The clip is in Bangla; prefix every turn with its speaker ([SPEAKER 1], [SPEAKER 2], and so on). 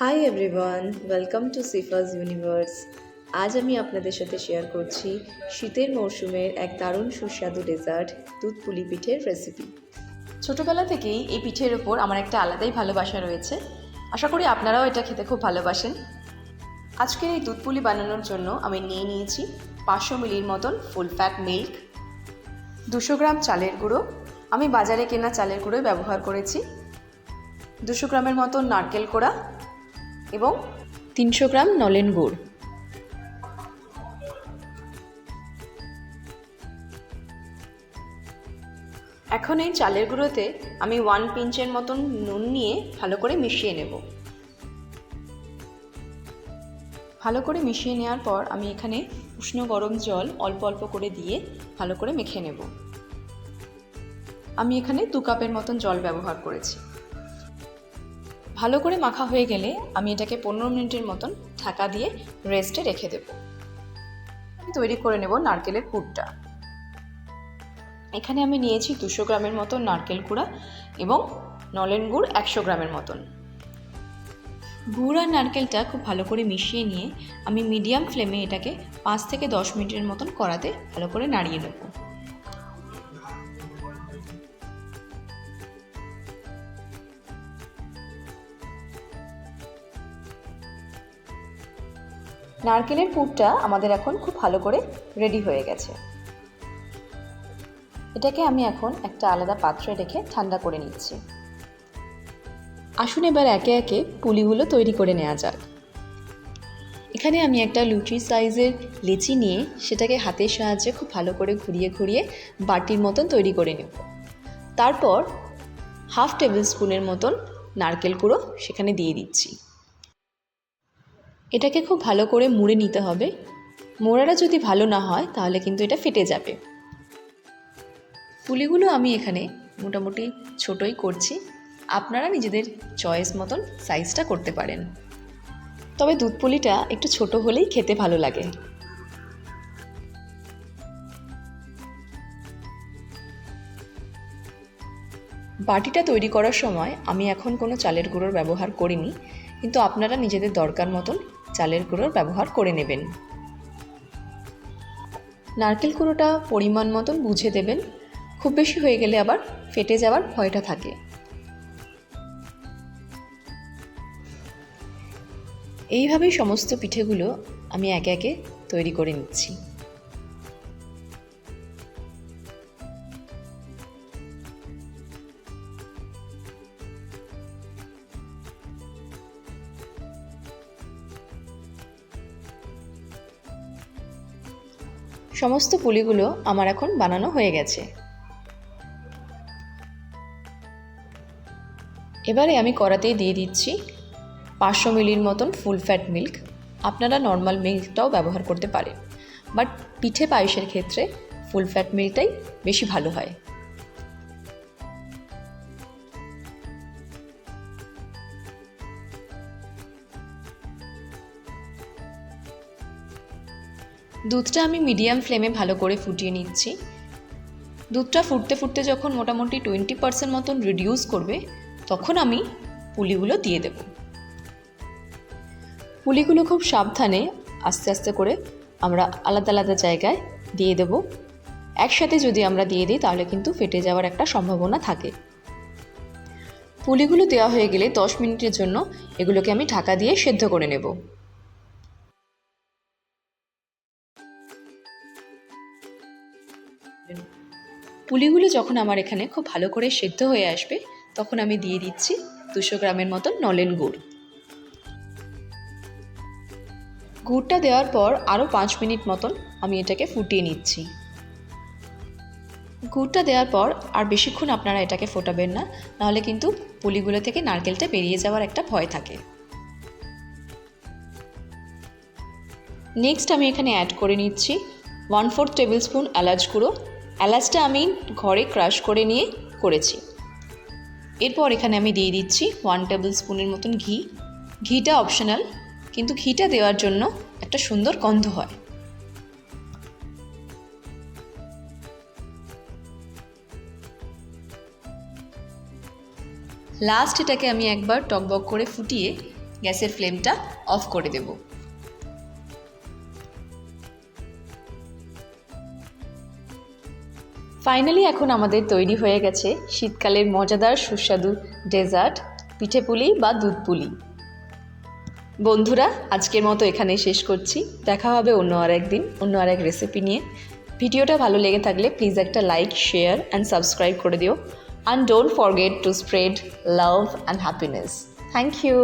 [SPEAKER 1] হাই এভরিওয়ান, ওয়েলকাম টু সিফাস ইউনিভার্স। আজ আমি আপনাদের সাথে শেয়ার করছি শীতের মরশুমের এক দারুণ সুস্বাদু ডেজার্ট দুধ পুলি পিঠের রেসিপি।
[SPEAKER 2] ছোটোবেলা থেকেই এই পিঠের ওপর আমার একটা আলাদাই ভালোবাসা রয়েছে। আশা করি আপনারাও এটা খেতে খুব ভালোবাসেন। আজকের এই দুধ পুলি বানানোর জন্য আমি নিয়ে নিয়েছি 500 মিলির মতন ফুল ফ্যাট মিল্ক, 200 গ্রাম চালের গুঁড়ো, আমি বাজারে কেনা চালের গুঁড়োই ব্যবহার করেছি, 200 গ্রামের মতন নারকেল কোড়া এবং 300 গ্রাম নলেন গুড়। এখন এই চালের গুঁড়োতে আমি 1 পিঞ্চের মতন নুন নিয়ে ভালো করে মিশিয়ে নেব। ভালো করে মিশিয়ে নেওয়ার পর আমি এখানে উষ্ণ গরম জল অল্প অল্প করে দিয়ে ভালো করে মেখে নেব। আমি এখানে 2 কাপের মতন জল ব্যবহার করেছি। ভালো করে মাখা হয়ে গেলে আমি এটাকে 15 মিনিটের মতন ঢাকা দিয়ে রেস্টে রেখে দেব। আমি তৈরি করে নেব নারকেলের পুরটা। এখানে আমি নিয়েছি 200 গ্রামের মতন নারকেল কুড়া এবং নলেন গুড় 100 গ্রামের মতন। গুড় আর নারকেলটা খুব ভালো করে মিশিয়ে নিয়ে আমি মিডিয়াম ফ্লেমে এটাকে 5 থেকে 10 মিনিটের মতন কড়াতে ভালো করে নাড়িয়ে নেব। নারকেলের পুরটা আমাদের এখন খুব ভালো করে রেডি হয়ে গেছে। এটাকে আমি এখন একটা আলাদা পাত্রে রেখে ঠান্ডা করে নিচ্ছি। আসুন এবার একে একে পুলিগুলো তৈরি করে নেওয়া যাক। এখানে আমি একটা লুচি সাইজের লেচি নিয়ে সেটাকে হাতের সাহায্যে খুব ভালো করে ঘুরিয়ে ঘুরিয়ে বাটির মতন তৈরি করে নেব। তারপর 1/2 টেবিল স্পুনের মতন নারকেল কুড়ো সেখানে দিয়ে দিচ্ছি। এটাকে খুব ভালো করে মুড়ে নিতে হবে। মোড়াটা যদি ভালো না হয় তাহলে কিন্তু এটা ফেটে যাবে। পুলিগুলো আমি এখানে মোটামুটি ছোটই করছি, আপনারা নিজেদের চয়েস মতন সাইজটা করতে পারেন। তবে দুধ পুলিটা একটু ছোট হলেই খেতে ভালো লাগে। বাটিটা তৈরি করার সময় আমি এখন কোনো চালের গুঁড়োর ব্যবহার করিনি, কিন্তু আপনারা নিজেদের দরকার মতন চালের গুঁড়োর ব্যবহার করে নেবেন। নারকেল কুড়োটা পরিমাণ মতন বুঝে দেবেন, খুব বেশি হয়ে গেলে আবার ফেটে যাওয়ার ভয়টা থাকে। এইভাবেই সমস্ত পিঠেগুলো আমি একে একে তৈরি করে নিচ্ছি। সমস্ত পুলিগুলো আমার এখন বানানো হয়ে গেছে। এবারে আমি কড়াতেই দিয়ে দিচ্ছি 500 মিলির মতন ফুল ফ্যাট মিল্ক। আপনারা নর্মাল মিল্কটাও ব্যবহার করতে পারেন, বাট পিঠে পায়েসের ক্ষেত্রে ফুল ফ্যাট মিল্কটাই বেশি ভালো হয়। দুধটা আমি মিডিয়াম ফ্লেমে ভালো করে ফুটিয়ে নিচ্ছি। দুধটা ফুটতে ফুটতে যখন মোটামুটি 20% মতন রিডিউস করবে তখন আমি পুলিগুলো দিয়ে দেব। পুলিগুলো খুব সাবধানে আস্তে আস্তে করে আমরা আলাদা আলাদা জায়গায় দিয়ে দেব। একসাথে যদি আমরা দিয়ে দিই তাহলে কিন্তু ফেটে যাওয়ার একটা সম্ভাবনা থাকে। পুলিগুলো দেওয়া হয়ে গেলে 10 মিনিটের জন্য এগুলোকে আমি ঢাকা দিয়ে সেদ্ধ করে নেব। পুলিগুলো যখন আমার এখানে খুব ভালো করে সেদ্ধ হয়ে আসবে তখন আমি দিয়ে দিচ্ছি 200 গ্রামের মতন নলেন গুড়। গুড়টা দেওয়ার পর আরও 5 মিনিট মতন আমি এটাকে ফুটিয়ে নিচ্ছি। গুড়টা দেওয়ার পর আর বেশিক্ষণ আপনারা এটাকে ফোটাবেন না, নাহলে কিন্তু পুলিগুলো থেকে নারকেলটা বেরিয়ে যাওয়ার একটা ভয় থাকে। নেক্সট আমি এখানে অ্যাড করে নিচ্ছি 1/4 টেবিল স্পুন এলাচ গুঁড়ো। এলাচটা আমি ঘরে ক্রাশ করে নিয়ে করেছি। এরপর এখানে আমি দিয়ে দিচ্ছি 1 টেবিল স্পুনের মতন ঘি। ঘিটা অপশনাল, কিন্তু ঘিটা দেওয়ার জন্য একটা সুন্দর গন্ধ হয়। লাস্ট এটাকে আমি একবার টকবক করে ফুটিয়ে গ্যাসের ফ্লেমটা অফ করে দেব। ফাইনালি এখন আমাদের তৈরি হয়ে গেছে শীতকালের মজাদার সুস্বাদু ডেজার্ট পিঠেপুলি বা দুধ পুলি। বন্ধুরা, আজকের মতো এখানেই শেষ করছি। দেখা হবে অন্য আর একদিন অন্য আর এক রেসিপি নিয়ে। ভিডিওটা ভালো লেগে থাকলে প্লিজ একটা লাইক, শেয়ার অ্যান্ড সাবস্ক্রাইব করে দিও। And don't forget to spread love and happiness. Thank you.